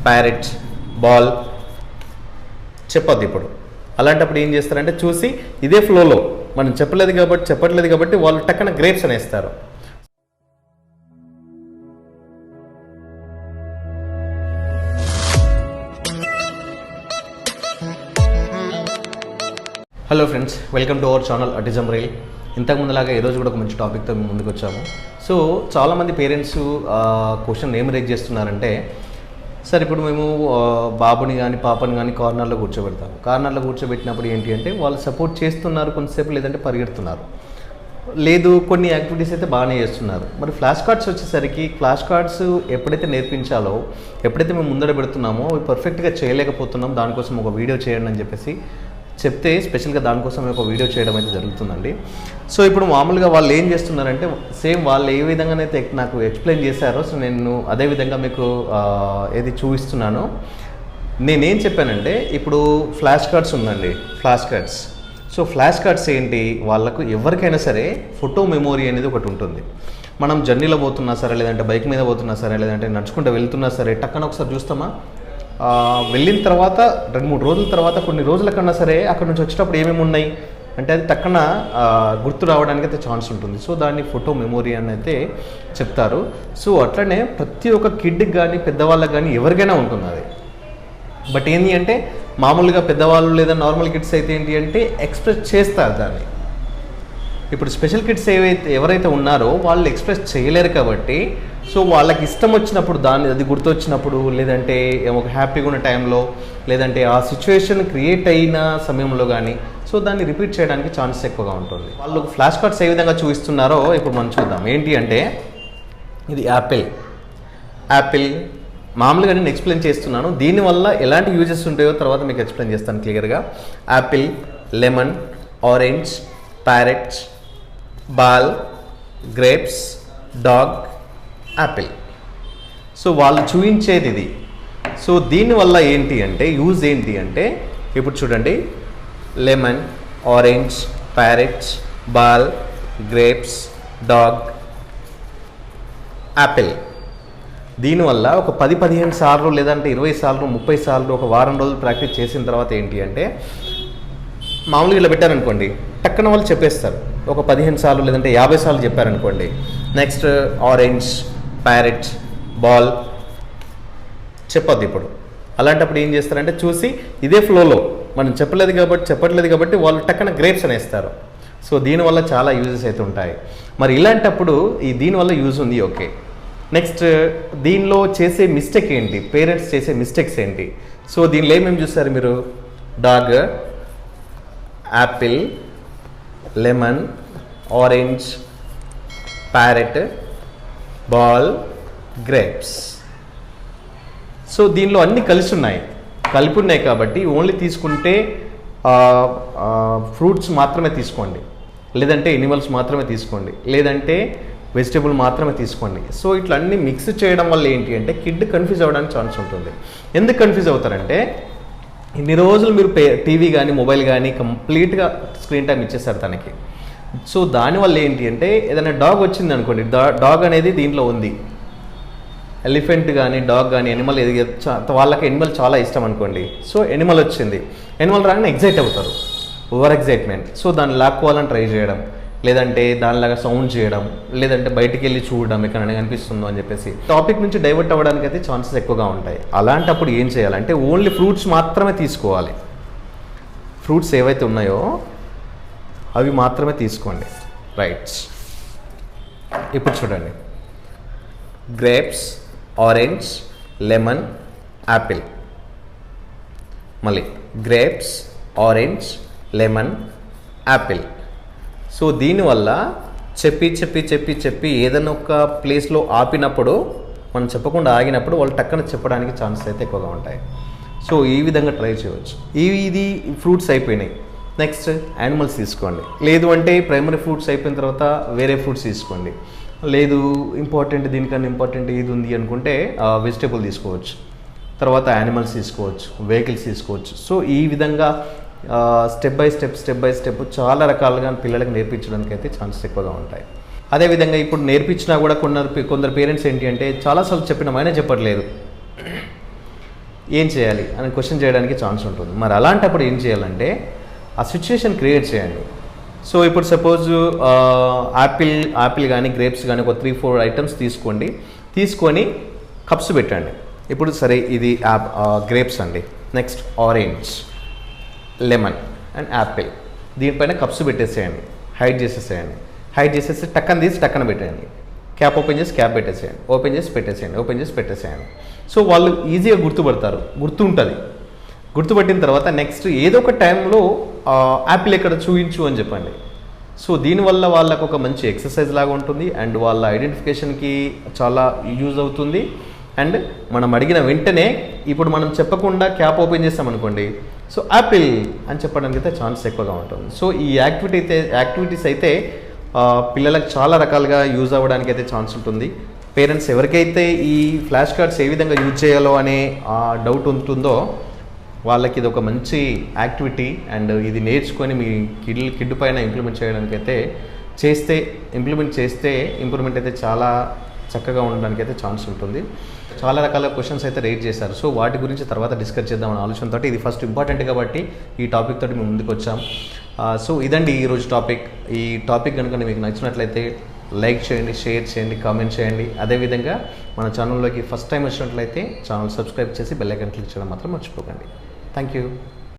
Parrot, ball చెప్పొద్దు. ఇప్పుడు అలాంటప్పుడు ఏం చేస్తారంటే చూసి ఇదే ఫ్లోలో మనం చెప్పట్లేదు కాబట్టి వాళ్ళు టక్కన గ్రేప్స్ అనేస్తారు. Hello friends, welcome to our channel Autismreel. ఇంతకుముందులాగా ఈరోజు కూడా ఒక మంచి టాపిక్తో మేము ముందుకు వచ్చాము. సో చాలామంది పేరెంట్స్ క్వశ్చన్ ఏం రేజ్ చేస్తున్నారంటే, సార్ ఇప్పుడు మేము బాబుని కానీ పాపని కానీ కార్నర్లో కూర్చోబెడతాము. కార్నర్లో కూర్చోబెట్టినప్పుడు ఏంటి అంటే వాళ్ళు సపోర్ట్ చేస్తున్నారు కొంతసేపు, లేదంటే పరిగెడుతున్నారు, లేదు కొన్ని యాక్టివిటీస్ అయితే బాగానే చేస్తున్నారు. మరి ఫ్లాష్ కార్డ్స్ వచ్చేసరికి ఫ్లాష్ కార్డ్స్ ఎప్పుడైతే నేర్పించాలో, ఎప్పుడైతే మేము ముందర పెడుతున్నామో అవి పర్ఫెక్ట్గా చేయలేకపోతున్నాం. దానికోసం ఒక వీడియో చేయండి అని చెప్పేసి చెప్తే స్పెషల్గా దానికోసం ఒక వీడియో చేయడం అయితే జరుగుతుందండి. సో ఇప్పుడు మామూలుగా వాళ్ళు ఏం చేస్తున్నారంటే సేమ్ వాళ్ళు ఏ విధంగానైతే నాకు ఎక్స్ప్లెయిన్ చేశారో, సో నేను అదే విధంగా మీకు ఏది చూపిస్తున్నాను. నేనేం చెప్పానంటే ఇప్పుడు ఫ్లాష్ కార్డ్స్ ఉందండి, flash cards. So flash cards ఏంటి, వాళ్ళకు ఎవరికైనా సరే ఫోటో మెమోరీ అనేది ఒకటి ఉంటుంది. మనం జర్నీలో పోతున్నా సరే, లేదంటే బైక్ మీద పోతున్నా సరే, లేదంటే నడుచుకుంటూ వెళ్తున్నా సరే, టక్కన ఒకసారి చూస్తామా, వెళ్ళిన తర్వాత 2-3 రోజుల తర్వాత కొన్ని రోజుల కన్నా సరే అక్కడ నుంచి వచ్చేటప్పుడు ఏమేమి ఉన్నాయి అంటే అది టక్కన గుర్తు రావడానికి అయితే ఛాన్స్ ఉంటుంది. సో దాన్ని ఫోటో మెమోరీ అని అయితే చెప్తారు. సో అట్లనే ప్రతి ఒక్క కిడ్కి కానీ పెద్దవాళ్ళకి కానీ ఎవరికైనా ఉంటుంది అది. బట్ ఏంటి అంటే మామూలుగా పెద్దవాళ్ళు లేదా నార్మల్ కిడ్స్ అయితే ఏంటి అంటే ఎక్స్ప్రెస్ చేస్తారు దాన్ని. ఇప్పుడు స్పెషల్ కిడ్స్ ఎవరైతే ఉన్నారో వాళ్ళు ఎక్స్ప్రెస్ చేయలేరు కాబట్టి, సో వాళ్ళకి ఇష్టం వచ్చినప్పుడు అది గుర్తొచ్చినప్పుడు, లేదంటే ఒక హ్యాపీగా ఉన్న టైంలో, లేదంటే ఆ సిచ్యువేషన్ క్రియేట్ అయిన సమయంలో కానీ సో దాన్ని రిపీట్ చేయడానికి ఛాన్స్ ఎక్కువగా ఉంటుంది. వాళ్ళు ఫ్లాష్ కార్డ్స్ ఏ విధంగా చూపిస్తున్నారో ఇప్పుడు మనం చూద్దాం. ఏంటి అంటే ఇది యాపిల్ మామూలుగా నేను ఎక్స్ప్లెయిన్ చేస్తున్నాను. దీనివల్ల ఎలాంటి యూజెస్ ఉంటాయో తర్వాత మీకు ఎక్స్ప్లెయిన్ చేస్తాను క్లియర్గా. Apple, lemon, orange, parrot, ball, grapes, dog, Apple. So వాళ్ళు చూపించేది ఇది. సో దీనివల్ల ఏంటి అంటే యూజ్ ఏంటి అంటే ఇప్పుడు చూడండి, lemon, orange, parrot, ball, grapes, dog, Apple. దీనివల్ల ఒక 10-15 సార్లు, లేదంటే 20 సార్లు, 30 సార్లు, ఒక వారం రోజులు ప్రాక్టీస్ చేసిన తర్వాత ఏంటి అంటే మామూలుగా ఇలా పెట్టారనుకోండి, టక్కన వాళ్ళు చెప్పేస్తారు. ఒక 15 సార్లు లేదంటే 50 సార్లు చెప్పారనుకోండి. నెక్స్ట్ ఆరెంజ్, ప్యారెట్, బాల్ చెప్పొద్దు. ఇప్పుడు అలాంటప్పుడు ఏం చేస్తారంటే చూసి ఇదే ఫ్లోలో మనం చెప్పట్లేదు కాబట్టి వాళ్ళు టక్కన గ్రేప్స్ అనేస్తారు. సో దీనివల్ల చాలా యూజెస్ అయితే ఉంటాయి. మరి ఇలాంటప్పుడు దీనివల్ల యూజ్ ఉంది, ఓకే. నెక్స్ట్ దీనిలో చేసే మిస్టేక్ ఏంటి, పేరెంట్స్ చేసే మిస్టేక్స్ ఏంటి? సో దీనిలో ఏమేమి చూస్తారు మీరు? Dog, Apple, lemon, orange, parrot, ball, grapes. So దీనిలో అన్నీ కలిపి ఉన్నాయి కాబట్టి ఓన్లీ తీసుకుంటే ఫ్రూట్స్ మాత్రమే తీసుకోండి, లేదంటే ఎనిమల్స్ మాత్రమే తీసుకోండి, లేదంటే వెజిటేబుల్ మాత్రమే తీసుకోండి. సో ఇట్లా అన్నీ మిక్స్ చేయడం వల్ల ఏంటి అంటే కిడ్ కన్ఫ్యూజ్ అవ్వడానికి ఛాన్స్ ఉంటుంది. ఎందుకు కన్ఫ్యూజ్ అవుతారంటే ఇన్ని రోజులు మీరు టీవీ కానీ మొబైల్ కానీ కంప్లీట్గా స్క్రీన్ టైం ఇచ్చేస్తారు తనకి. సో దానివల్ల ఏంటి అంటే ఏదైనా డాగ్ వచ్చింది అనుకోండి, డాగ్ అనేది దీంట్లో ఉంది, ఎలిఫెంట్ కానీ డాగ్ కానీ ఎనిమల్ వాళ్ళకి ఎనిమల్ చాలా ఇష్టం అనుకోండి. సో ఎనిమల్ వచ్చింది, ఎనిమల్ రాగానే ఎగ్జైట్ అవుతారు, ఓవర్ ఎగ్జైట్మెంట్. సో దాన్ని లాక్కోవాలని ట్రై చేయడం, లేదంటే దానిలాగా సౌండ్ చేయడం, లేదంటే బయటికి వెళ్ళి చూడడం ఎక్కడైనా కనిపిస్తుందో అని చెప్పేసి టాపిక్ నుంచి డైవర్ట్ అవ్వడానికి అయితే ఛాన్సెస్ ఎక్కువగా ఉంటాయి. అలాంటప్పుడు ఏం చేయాలంటే ఓన్లీ ఫ్రూట్స్ మాత్రమే తీసుకోవాలి. ఫ్రూట్స్ ఏవైతే ఉన్నాయో అవి మాత్రమే తీసుకోండి. రైట్, ఇప్పుడు చూడండి, గ్రేప్స్, ఆరెంజ్, లెమన్, యాపిల్. మళ్ళీ grapes, orange, lemon, Apple. So దీనివల్ల చెప్పి ఏదైనా ఒక ప్లేస్లో ఆపినప్పుడు, మనం చెప్పకుండా ఆగినప్పుడు వాళ్ళు టక్కన చెప్పడానికి ఛాన్సెస్ అయితే ఎక్కువగా ఉంటాయి. సో ఈ విధంగా ట్రై చేయవచ్చు. ఇది ఫ్రూట్స్ అయిపోయినాయి. నెక్స్ట్ యానిమల్స్ తీసుకోండి, లేదు అంటే ప్రైమరీ ఫ్రూట్స్ అయిపోయిన తర్వాత వేరే ఫ్రూట్స్ తీసుకోండి, లేదు ఇంపార్టెంట్ దీనికన్నా ఇంపార్టెంట్ ఇది ఉంది అనుకుంటే వెజిటేబుల్ తీసుకోవచ్చు, తర్వాత యానిమల్స్ తీసుకోవచ్చు, వెహికల్స్ తీసుకోవచ్చు. సో ఈ విధంగా స్టెప్ బై స్టెప్ చాలా రకాలుగా పిల్లలకు నేర్పించడానికి అయితే ఛాన్సెస్ ఎక్కువగా ఉంటాయి. అదేవిధంగా ఇప్పుడు నేర్పించినా కూడా కొందరు పేరెంట్స్ ఏంటి అంటే చాలాసార్లు చెప్పినాం అయినా చెప్పట్లేదు. ఏం చేయాలి అని క్వశ్చన్ చేయడానికి ఛాన్స్ ఉంటుంది. మరి అలాంటప్పుడు ఏం చేయాలంటే ఆ సిచ్యుయేషన్ క్రియేట్ చేయండి. సో ఇప్పుడు సపోజ్ యాపిల్ కానీ గ్రేప్స్ కానీ ఒక 3-4 ఐటమ్స్ తీసుకొని కప్స్ పెట్టండి. ఇప్పుడు సరే ఇది గ్రేప్స్ అండి, next orange, lemon and Apple, దీనిపైన కప్స్ పెట్టేసేయండి, హైడ్ చేసేసి టక్కన తీసి టక్కన పెట్టేయండి, క్యాప్ ఓపెన్ చేసి క్యాప్ పెట్టేసేయండి, ఓపెన్ చేసి పెట్టేసేయండి. సో వాళ్ళు ఈజీగా గుర్తుంటుంది. గుర్తుపట్టిన తర్వాత నెక్స్ట్ ఏదో ఒక టైంలో యాపిల్ ఎక్కడ చూయించు అని చెప్పండి. సో దీనివల్ల వాళ్ళకు ఒక మంచి ఎక్సర్సైజ్ లాగా ఉంటుంది అండ్ వాళ్ళ ఐడెంటిఫికేషన్కి చాలా యూజ్ అవుతుంది. అండ్ మనం అడిగిన వెంటనే ఇప్పుడు మనం చెప్పకుండా క్యాప్ ఓపెన్ చేస్తామనుకోండి, సో యాపిల్ అని చెప్పడానికి అయితే ఛాన్స్ ఎక్కువగా ఉంటుంది. సో ఈ యాక్టివిటీస్ అయితే పిల్లలకు చాలా రకాలుగా యూజ్ అవ్వడానికి అయితే ఛాన్స్ ఉంటుంది. పేరెంట్స్ ఎవరికైతే ఈ ఫ్లాష్ కార్డ్స్ ఏ విధంగా యూజ్ చేయాలో అనే డౌట్ ఉంటుందో వాళ్ళకి ఇది ఒక మంచి యాక్టివిటీ అండ్ ఇది నేర్చుకొని మీ కిడ్ పైన ఇంప్లిమెంట్ చేయడానికి అయితే ఇంప్లిమెంట్ చేస్తే ఇంప్రూవ్మెంట్ అయితే చాలా చక్కగా ఉండడానికి అయితే ఛాన్స్ ఉంటుంది. చాలా రకాల క్వశ్చన్స్ అయితే రేట్ చేశారు. సో వాటి గురించి తర్వాత డిస్కస్ చేద్దామని ఆలోచనతో ఇది ఫస్ట్ ఇంపార్టెంట్ కాబట్టి ఈ టాపిక్ తోటి మేము ముందుకు వచ్చాం. సో ఇదండి ఈరోజు టాపిక్. ఈ టాపిక్ కనుక మీకు నచ్చినట్లయితే లైక్ చేయండి, షేర్ చేయండి, కామెంట్ చేయండి. అదేవిధంగా మన ఛానల్లోకి ఫస్ట్ టైం వచ్చినట్లయితే ఛానల్ సబ్స్క్రైబ్ చేసి బెల్ ఐకాన్ క్లిక్ చేయడం మాత్రం మర్చిపోకండి. Thank you.